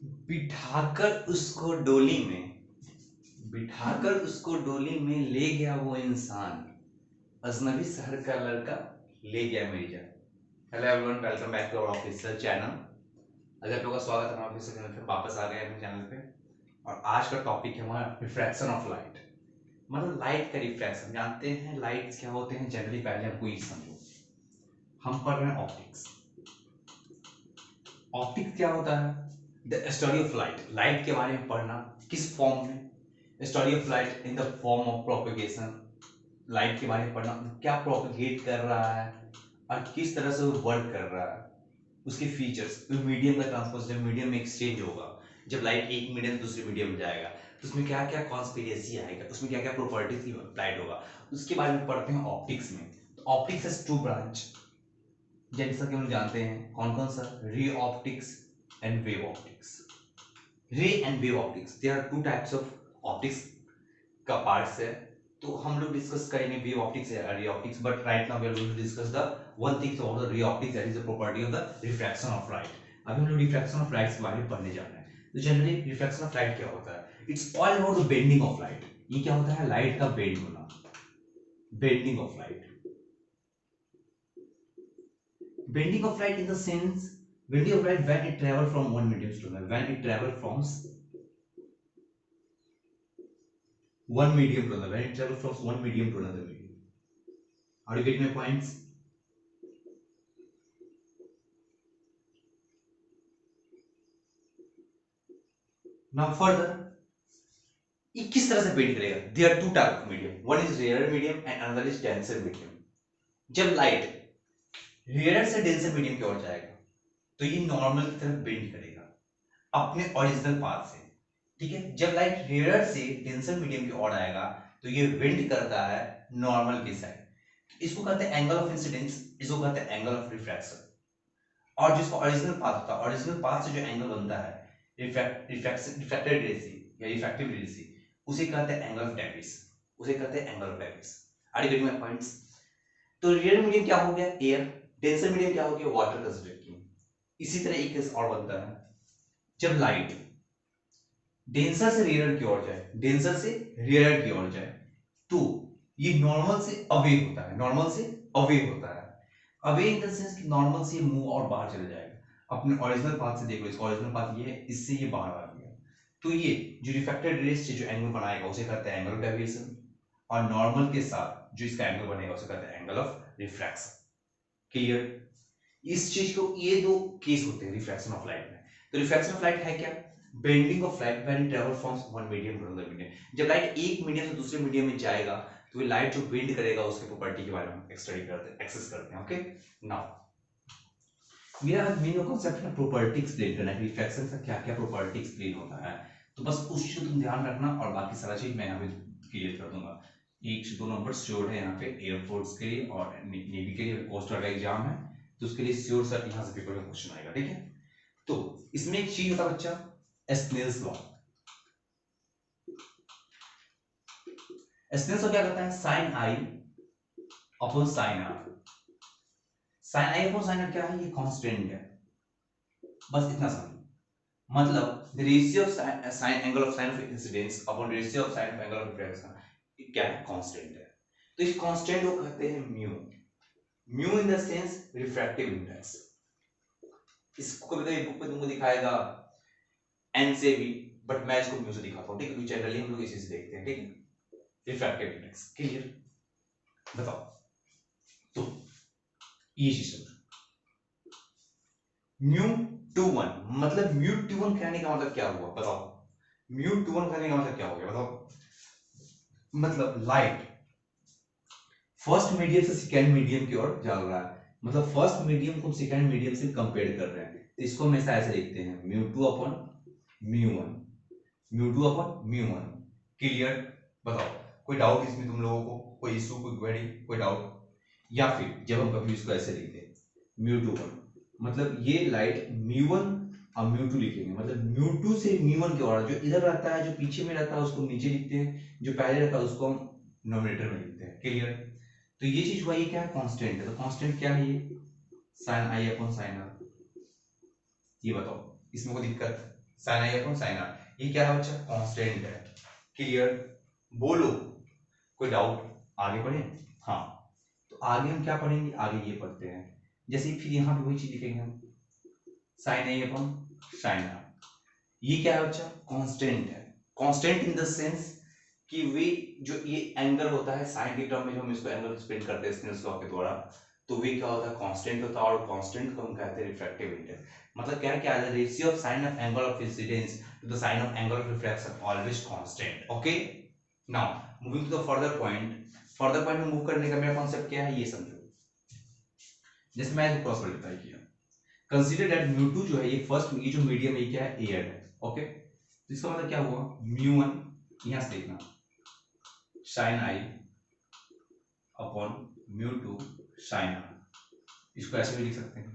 बिठाकर उसको डोली में बिठाकर उसको डोली में ले गया वो इंसान, अजनबी शहर का लड़का ले गया मेरी जान। Hello everyone, welcome back to our official channel. आज आप लोगों का स्वागत है हमारे ऑफिशियल चैनल पे। वापस आ गए हैं अपने चैनल पे और आज का टॉपिक है हमारा रिफ्रैक्शन ऑफ लाइट। मतलब लाइट का रिफ्रैक्शन। जानते हैं लाइट क्या होते हैं जनरली? पहले हमको ये समझो, हम पढ़ रहे हैं ऑप्टिक्स। ऑप्टिक्स क्या होता है? The study of light. Light के बारे में पढ़ना। किस फॉर्म में? Study of light in the form of propagation. Light के बारे में पढ़ना, क्या प्रोपेगेट कर रहा है और किस तरह से वो वर्क कर रहा है, उसके फीचर्स, मीडियम का ट्रांसपोर्ट, जब मीडियम में एक्सचेंज होगा, जब लाइट एक मीडियम से दूसरे मीडियम में जाएगा तो उसमें क्या क्या कॉन्स्पिरेसी आएगा, उसमें क्या क्या प्रॉपर्टीज अप्लाइड होगा, उसके बारे में पढ़ते हैं ऑप्टिक्स में। तो ऑप्टिक्स हैज टू ब्रांच, जैसा कि हम जानते हैं कौन कौन सा, ray optics and wave optics. Ray and wave optics, there are two types of optics का पार्ट्स है। तो हम लोग डिस्कस करेंगे वेव ऑप्टिक्स या ray optics, but right now we are going to discuss the one thing about the ray optics, that is the property of the refraction of light. अभी हम लोग रिफ्रैक्शन ऑफ लाइट के बारे में पढ़ने जा रहे हैं। तो जनरली रिफ्रैक्शन ऑफ लाइट क्या होता है? It's all about the bending of light. ये क्या होता है? लाइट का बेंड होना, bending of light. Bending of light in the sense, bending of light when it travel from one medium to another, when it travel from one medium to another, when it travel from one medium to another medium. Are you getting my points? Now further, ये किस तरह से bend करेगा? There are two type of medium. One is rarer medium and another is denser medium. जब light rare से denser medium की ओर जाएगा तो ये नॉर्मल की तरफ बेंड करेगा अपने ओरिजिनल पाथ से। ठीक है, जब लाइट रेयर से डेंसर मीडियम की ओर आएगा तो ये बेंड करता है नॉर्मल की साइड। इसको कहते हैं एंगल ऑफ इंसिडेंस, इसको कहते हैं एंगल ऑफ रिफ्रैक्शन। और जिसको ओरिजिनल पाथ होता है, ओरिजिनल पाथ से जो एंगल बनता है रिफ्रैक्टेड रे से या रिफ्रैक्टिव रे से, उसे कहते हैं एंगल ऑफ डेविस, उसे कहते हैं angle of deviation. Are you getting my points? तो रेयर मीडियम क्या हो गया? एयर। डेंसर मीडियम क्या हो गया? वाटर कंसीडर किए। इसी तरह एक केस और बनता है, जब लाइट डेंसर से रेयर की ओर जाए, डेंसर से रेयर की ओर जाए, तो ये नॉर्मल से अवे होता है, नॉर्मल से अवे होता है। अवे इन द सेंस कि नॉर्मल से मूव और बाहर चले जाएगा अपने ओरिजिनल पाथ से। देखो, इसका ओरिजिनल पाथ ये है, इससे ये बाहर आ गया, तो ये जो रिफ्लेक्टेड रेस से जो एंगल बनाएगा उसे कहते हैं एंगल ऑफ डेविएशन, और नॉर्मल के साथ जो इसका एंगल बनेगा उसे कहते हैं एंगल ऑफ रिफ्रैक्शन। क्लियर? इस चीज को, ये दो केस होते हैं रिफ्रैक्शन ऑफ लाइट में। तो रिफ्रैक्शन ऑफ लाइट है क्या? Bending of light when it travel from one medium to another medium. जब लाइट एक मीडियम से दूसरे मीडियम में जाएगा तो ये लाइट जो बेंड करेगा उसके प्रॉपर्टी के बारे में स्टडी करते हैं, एक्सेस करते हैं। ओके, नाउ मेरा मेन कांसेप्ट है प्रॉपर्टी एक्सप्लेन करना है, रिफ्रैक्शन का क्या क्या प्रॉपर्टी एक्सप्लेन होता है। तो बस उस चीज को तुम ध्यान रखना और बाकी सारा चीज मैं यहाँ पे क्लियर कर दूंगा। एक से दो नंबर श्योर है यहाँ पे एयरफोर्स के लिए और नेवी के लिए, कोस्ट गार्ड का एग्जाम है तो उसके लिए श्योर सर यहाँ से पेपर में क्वेश्चन आएगा। ठीक है, तो इसमें एक चीज होता है बच्चा, स्नेल्स लॉ। स्नेल्स लॉ क्या करता है? Sine i upon sine r. Sine i upon sine r क्या है? ये कांस्टेंट है, बस इतना समझ। मतलब the ratio of sine angle of sine of incidence upon ratio of sine of angle of refraction, ये क्या है? कांस्टेंट है। तो इस कांस्टेंट को कहते हैं mu. Mu in the sense refractive index. इसको कभी कभी बुक में तुमको दिखाएगा एन से भी, बट मैं इसको म्यू से दिखाता हूं। ठीक है, जनरली हम लोग इसी से देखते हैं। ठीक है, रिफ्रैक्टिव इंडेक्स। क्लियर? बताओ, तो ये चीज समझो, म्यू टू वन, मतलब म्यू टू वन कहने का मतलब क्या हुआ? बताओ, म्यू टू वन कहने का मतलब क्या हो गया? बताओ, मतलब लाइट फर्स्ट मीडियम से सेकेंड मीडियम की ओर जा रहा है, मतलब फर्स्ट मीडियम को सेकेंड मीडियम से कंपेयर कर रहे हैं, तो इसको हमेशा ऐसे लिखते हैं mu two upon mu one, mu two upon mu one. Clear? बताओ, कोई डाउट इसमें तुम लोगों को? कोई इशू, कोई क्वेरी, कोई डाउट? या फिर जब हम कभी इसको ऐसे लिखते हैं म्यू टू वन, मतलब ये लाइट म्यू वन और म्यू टू लिखेंगे, मतलब म्यू टू से म्यू वन की ओर, जो इधर रहता है, जो पीछे में रहता है उसको नीचे लिखते हैं, जो पहले रहता है उसको हम नोमिनेटर में लिखते हैं। क्लियर? तो ये चीज हुआ, ये क्या है? कांस्टेंट है। तो कांस्टेंट क्या है? ये sine i upon sine r. ये बताओ, इसमें कोई दिक्कत? Sine i upon sine r, ये क्या है बच्चा, कांस्टेंट है। क्लियर, बोलो कोई डाउट, आगे बढ़े। हाँ, तो आगे हम क्या पढ़ेंगे, आगे ये पढ़ते हैं, जैसे फिर यहाँ पे वही चीज लिखेंगे हम, sine i upon sine r, ये क्या है बच्चा, कांस्टेंट है। कांस्टेंट इन द सेंस कि वे जो ये एंगल होता है साइन के टर्म में, जो हम इसको एंगल एक्सप्लेन करते हैं स्नेल्स लॉ के द्वारा, तो वे क्या होता है, कांस्टेंट होता है, और कांस्टेंट को हम कहते हैं रिफ्रैक्टिव इंडेक्स। मतलब क्या है, क्या है, ratio of sine of angle of incidence to the sine of angle of refraction always constant. Okay, now moving to the further point में मूव करने का मेरा कॉन्सेप्ट क्या है, ये समझो। जैसे मैं इसको क्रॉस मल्टीप्लाई किया, कंसीडर दैट μ2 जो है, ये फर्स्ट, ये जो मीडियम है, ये क्या है, एयर है। ओके, तो इसका मतलब क्या हुआ, μ1 यहां से देखना, sine i upon μ2 sine r, इसको ऐसे भी लिख सकते हैं,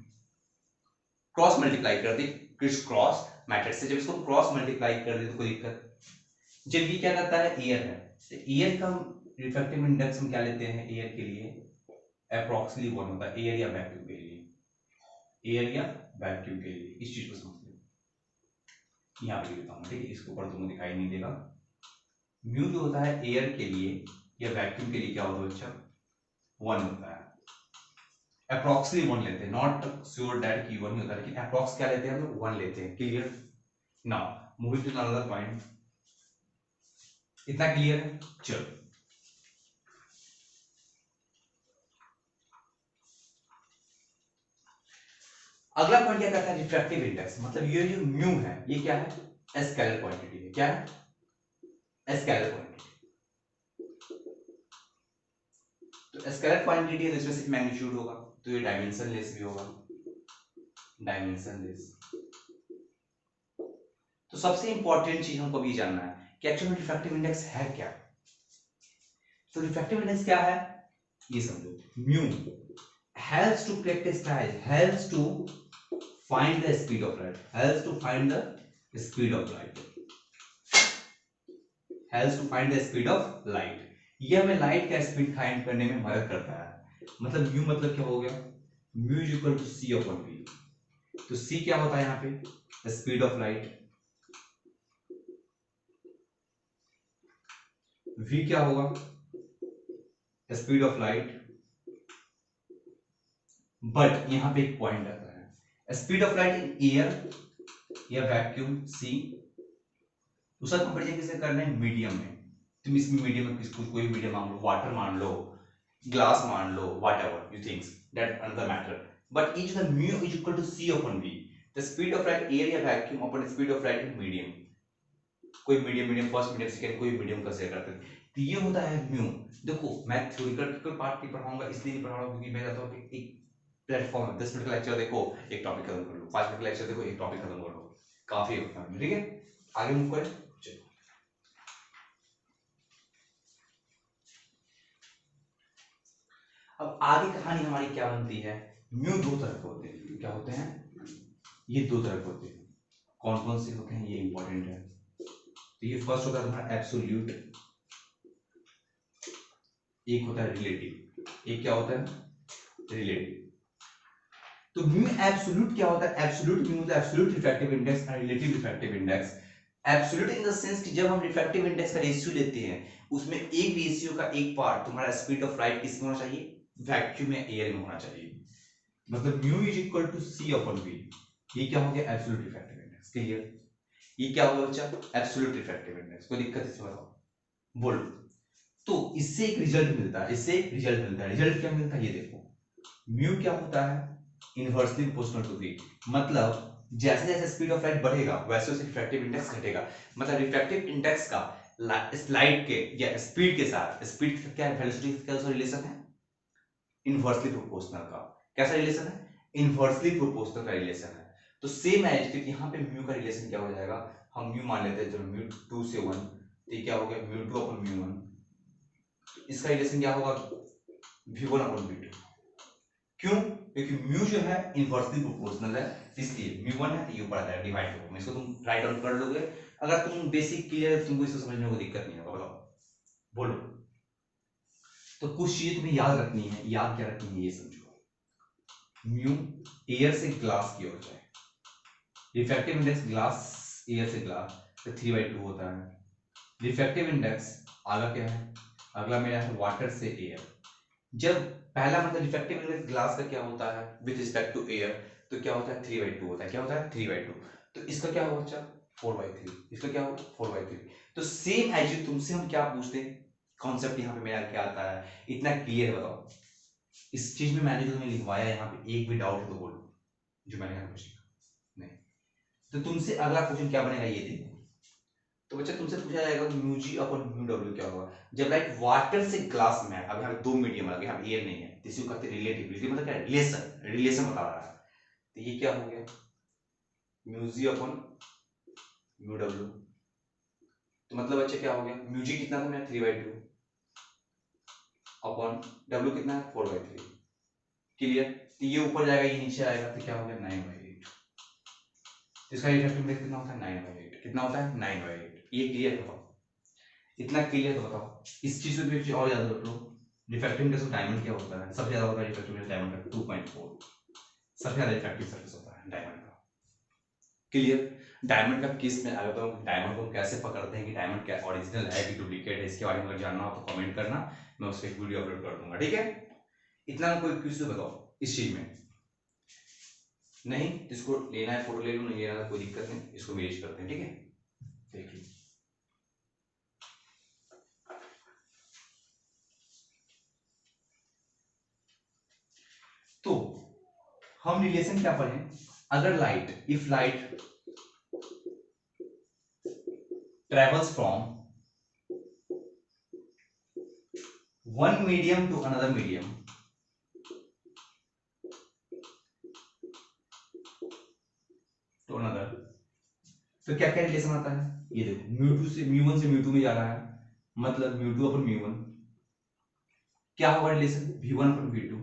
क्रॉस मल्टीप्लाई कर दी, क्रिस क्रॉस मेथड से। जब इसको क्रॉस मल्टीप्लाई कर दे तो कोई दिक्कत, जब ये क्या करता है, एयर है, तो एयर का रिफ्रैक्टिव इंडेक्स हम क्या लेते हैं, एयर के लिए अप्रॉक्सिमेटली 1 होता है, एयर या वैक्यूम के लिए, एयर या वैक्यूम के लिए, इस चीज को समझ लो। यहाँ पे लिख देता हूँ, ठीक है, इसके ऊपर तुमको दिखाई नहीं देगा। म्यू जो होता है एयर के लिए या वैक्यूम के लिए क्या होता है बच्चा, 1 होता है, अप्रॉक्सिमेटली 1 लेते हैं, नॉट श्योर दैट कि 1 होता है, लेकिन अप्रॉक्स क्या लेते हैं हम लोग, 1 लेते हैं। Clear, now moving to another point, इतना क्लियर है, चलो अगला पॉइंट क्या कहता है, रिफ्रैक्टिव इंडेक्स। मतलब ये जो म्यू है, ये क्या है, स्केलर क्वांटिटी है, क्या है, स्केलर क्वांटिटी। तो स्केलर क्वांटिटी है, तो इसमें सिर्फ मैग्नीट्यूड होगा, तो ये डायमेंशनलेस भी होगा, डायमेंशनलेस। तो सबसे इंपॉर्टेंट चीज हमको भी जानना है कि एक्चुअली रिफ्रैक्टिव इंडेक्स है क्या। तो रिफ्रैक्टिव इंडेक्स क्या है, ये समझो, mu helps to characterize, helps to find the speed of light, helps to find the speed of light, helps to find the speed of light। ये हमें लाइट का स्पीड फाइंड करने में मदद करता है। मतलब म्यू मतलब क्या हो गया, mu is equal to C upon V. तो सी क्या होता है यहाँ पे, स्पीड ऑफ लाइट, वी क्या होगा, स्पीड ऑफ लाइट। बट यहां पे एक पॉइंट आता है, speed of light in air या वैक्यूम सी, उसका कंपैरिजन किससे करना है, मीडियम में। तुम इस मीडियम में किसको, कोई मीडियम मान लो, वाटर मान लो, ग्लास मान लो, whatever you thinks, that another matter. But is the mu is equal to C upon v, the speed of light air या vacuum upon speed of light in medium. कोई medium first medium second, कोई medium consider करते हैं, तो ये होता है mu. देखो मैं थ्योरिटिकल पार्ट नहीं पढ़ाऊंगा, इसलिए नहीं पढ़ा रहा हूं क्योंकि मैं चाहता हूं कि एक प्लेटफॉर्म 10 मिनट का लेक्चर देखो, एक टॉपिक खत्म कर लो, 5 मिनट का लेक्चर देखो, एक टॉपिक खत्म कर लो, काफी होता है। ठीक है, आगे मूव करें। चलो अब आगे कहानी हमारी क्या बनती है, म्यू दो तरह के होते हैं, क्या होते हैं, ये दो तरह के होते हैं। कौन कौन से होते हैं, ये इंपॉर्टेंट है। तो ये फर्स्ट होता है तुम्हारा एब्सोल्यूट, एक होता है रिलेटिव, एक क्या होता है, रिलेटिव। तो म्यू एब्सोल्यूट क्या होता है, एब्सोल्यूट म्यू होता है एब्सोल्यूट रिफ्रैक्टिव इंडेक्स और relative refractive index. Absolute in the sense कि जब हम रिफ्रैक्टिव इंडेक्स का रेशियो लेते हैं, उसमें एक रेशियो का एक पार्ट तुम्हारा स्पीड ऑफ लाइट किसमें होना चाहिए, वैक्यूम या एयर में होना चाहिए। मतलब mu is equal to C upon v, ये क्या हो गया, एब्सोल्यूट रिफ्रैक्टिव इंडेक्स। क्लियर, ये क्या होगा बच्चा, एब्सोल्यूट रिफ्रैक्टिव इंडेक्स। कोई दिक्कत इसमें बताओ, बोलो। तो इससे एक रिजल्ट मिलता है, इससे एक रिजल्ट मिलता है। रिजल्ट क्या मिलता है, ये देखो, म्यू क्या होता है, इनवर्सली प्रोपोर्शनल टू वी। मतलब जैसे जैसे स्पीड ऑफ लाइट बढ़ेगा वैसे वैसे रिफ्रैक्टिव इंडेक्स घटेगा। मतलब रिफ्रैक्टिव इंडेक्स का लाइट के या स्पीड के साथ, स्पीड क्या है, वेलोसिटी का रिलेशन है, इनवर्सली प्रोपोर्शनल का। कैसा रिलेशन है, इनवर्सली प्रोपोर्शनल का रिलेशन है। तो सेम एज फिर यहाँ पे म्यू का रिलेशन क्या हो जाएगा, हम म्यू मान लेते हैं, जब म्यू 2 से 1, तो ये क्या हो गया, म्यू 2 अपॉन म्यू 1। इसका रिलेशन क्या होगा, v1 अपॉन v2। क्यों, क्योंकि म्यू जो है इनवर्सली प्रोपोर्शनल है, इसलिए म्यू 1 है तो ये ऊपर आ जाएगा डिवाइड होगा। इसको तुम राइट डाउन कर लोगे, अगर तुम बेसिक क्लियर है तुमको इसको समझने में कोई दिक्कत नहीं होगा। बताओ, बोलो। तो कुछ चीजें तुम्हें याद रखनी है, याद क्या रखनी है, ये समझो। म्यू एयर से ग्लास की ओर जाए, रिफ्रैक्टिव इंडेक्स ग्लास एयर से ग्लास तो 3/2 होता है। रिफ्रैक्टिव इंडेक्स आगे क्या है, अगला मेरा है वाटर से एयर। जब पहला मतलब रिफ्रैक्टिव इंडेक्स ग्लास का क्या होता है विद रिस्पेक्ट टू एयर, तो क्या होता है 3/2 होता है। क्या होता है 3/2। तो इसका क्या होगा बच्चा 4/3। इसका क्या होगा 4/3। तो सेम एज यू तुमसे हम क्या पूछते हैं, कॉन्सेप्ट यहाँ पे मेरा क्या आता है, इतना क्लियर बताओ। इस चीज में मैंने जो तुम्हें लिखवाया यहाँ पे एक भी डाउट है तो बोलो, जो मैंने यहाँ कुछ नहीं। तो तुमसे अगला क्वेश्चन क्या बनेगा ये देखो। तो बच्चा तुमसे पूछा जाएगा mu G upon mu W क्या होगा जब लाइक वाटर से ग्लास में है। अब यहाँ पे दो मीडियम आ गया, यहाँ एयर नहीं है, जिसको कहते हैं रिलेटिविटी, मतलब क्या रिलेशन, रिलेशन बता रहा है। तो ये क्या हो गया mu G upon mu W. तो मतलब बच्चे क्या हो गया म्यू जी कितना था मेरा 3/2 अपॉन डब्ल्यू कितना है 4/3। क्लियर। तो ये ऊपर जाएगा ये नीचे आएगा तो क्या हो गया 9/8। इसका इफेक्टिव इंडेक्स कितना होता है 9/8। कितना होता है 9/8। ये क्लियर बताओ, इतना क्लियर तो बताओ। इस चीज को भी और याद रख लो, रिफ्रैक्टिव इंडेक्स ऑफ डायमंड क्या होता है, सबसे ज्यादा होता है रिफ्रैक्टिव इंडेक्स डायमंड का 2.4, सबसे ज्यादा रिफ्रैक्टिव सरफेस होता है डायमंड का। क्लियर। डायमंड का केस में अगर तो डायमंड को कैसे पकड़ते हैं कि डायमंड क्या ओरिजिनल है कि डुप्लीकेट है, इसके बारे में अगर जानना हो तो कमेंट करना, मैं उस पर एक वीडियो अपलोड कर दूंगा। ठीक है, इतना कोई क्वेश्चन बताओ इस चीज में। नहीं इसको लेना है फोटो ले लो, नहीं लेना कोई दिक्कत नहीं, इसको मेज करते हैं। ठीक है देख लीजिए। तो हम रिलेशन क्या पढ़े, अगर light, if light travels from one medium to another medium, to another, तो क्या क्या रिलेशन आता है ये देखो। म्यू टू से म्यू वन से म्यू टू में जा रहा है, मतलब mu two upon mu one, क्या होगा रिलेशन v1 अपन v2,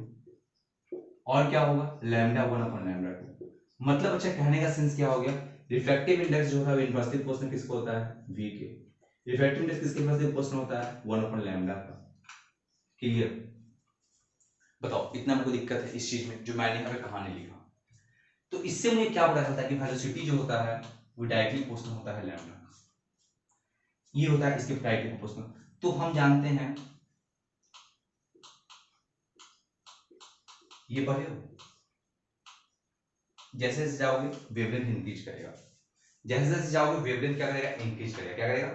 और क्या होगा लैम्डा 1 अपन लैम्डा 2। मतलब अच्छा कहने का सेंस क्या हो गया, रिफ्रैक्टिव इंडेक्स जो है इनवर्सली प्रोपोर्शनल किसको होता है v के, रिफ्रैक्टिव इंडेक्स किसके इनवर्सली प्रोपोर्शनल होता है 1 अपन लैम्डा का। क्लियर। बताओ इतना मेरे को दिक्कत है इस चीज में जो मैंने यहाँ पे कहानी लिखा। तो इससे मुझे क्या पता चलता है कि वेलोसिटी जो होता है वो डायरेक्टली प्रोपोर्शनल होता है लैम्डा का, ये होता है इसके डायरेक्टली प्रोपोर्शनल। तो हम जानते हैं ये पढ़े हो, जैसे जैसे जाओगे वेवलेंथ इंक्रीज करेगा, जैसे जैसे जाओगे वेवलेंथ क्या करेगा इंक्रीज करेगा, क्या करेगा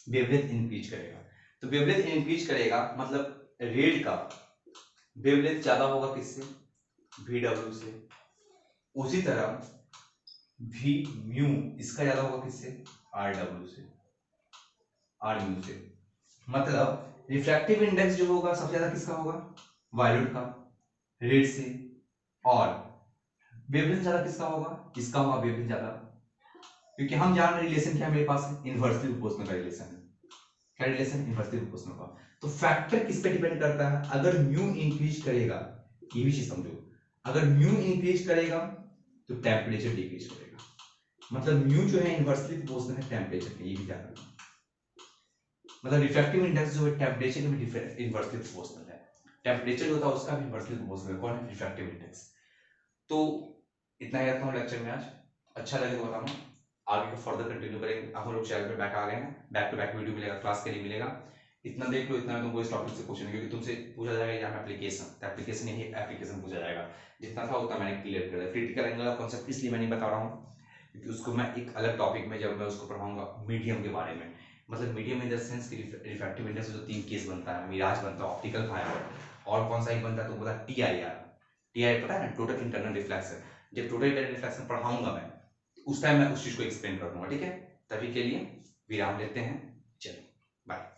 वेवलेंथ इंक्रीज करेगा। तो वेवलेंथ इंक्रीज करेगा मतलब रेड का वेवलेंथ ज्यादा होगा किससे VW से, उसी तरह V म्यू इसका ज्यादा होगा किससे RW से, R म्यू से। मतलब रिफ्रैक्टिव इंडेक्स जो होगा सबसे ज्यादा किसका होगा वायलेट का, रेड से, और वेवलेंथ ज्यादा किसका होगा इसका होगा वेवलेंथ ज्यादा, क्योंकि हम जान रहे रिलेशन क्या मेरे पास है इनवर्सली प्रोपोर्शनल का रिलेशन है। क्या रिलेशन इनवर्सली प्रोपोर्शनल का। तो फैक्टर किस पे डिपेंड करता है, अगर म्यू इंक्रीज करेगा, ये भी चीज समझो, अगर म्यू इंक्रीज करेगा तो टेम्परेचर डिक्रीज करेगा, मतलब म्यू जो है इनवर्सली प्रोपोर्शनल है टेम्परेचर के, ये भी ध्यान रखना। मतलब रिफ्रैक्टिव इंडेक्स जो है टेम्परेचर में इनवर्सली प्रोपोर्शनल है, टेम्परेचर जो होता है उसका भी इनवर्सली प्रोपोर्शनल है, कौन है रिफ्रैक्टिव इंडेक्स। तो इतना ही रखता हूँ लेक्चर में आज, अच्छा लगे तो बताना, आगे को फर्दर कंटिन्यू करेंगे। हम लोग चैनल पे बैक आ गए हैं, बैक टू बैक वीडियो मिलेगा, क्लास के लिए मिलेगा। इतना देख लो, इतना तुमको इस टॉपिक से क्वेश्चन, क्योंकि तुमसे पूछा जाएगा यहाँ एप्लीकेशन, तो एप्लीकेशन यही एप्लीकेशन पूछा जाएगा, जितना था उतना मैंने क्लियर कर दिया। क्रिटिकल एंगल का कॉन्सेप्ट इसलिए मैं नहीं बता रहा हूँ क्योंकि उसको मैं एक अलग टॉपिक में जब मैं उसको पढ़ाऊंगा मीडियम के बारे में, मतलब मीडियम इन द सेंस कि रिफ्रैक्टिव इंडेक्स जो 3 केस बनता है, मिराज बनता है, ऑप्टिकल फाइबर, और कौन सा एक बनता है तो बोला TIR। TIR पता है ना, टोटल इंटरनल रिफ्लेक्शन। जब टोटल इंटरनल रिफ्लेक्शन पढ़ाऊंगा मैं उस टाइम मैं उस चीज को एक्सप्लेन कर दूंगा। ठीक है, तभी के लिए विराम लेते हैं, चलो बाय।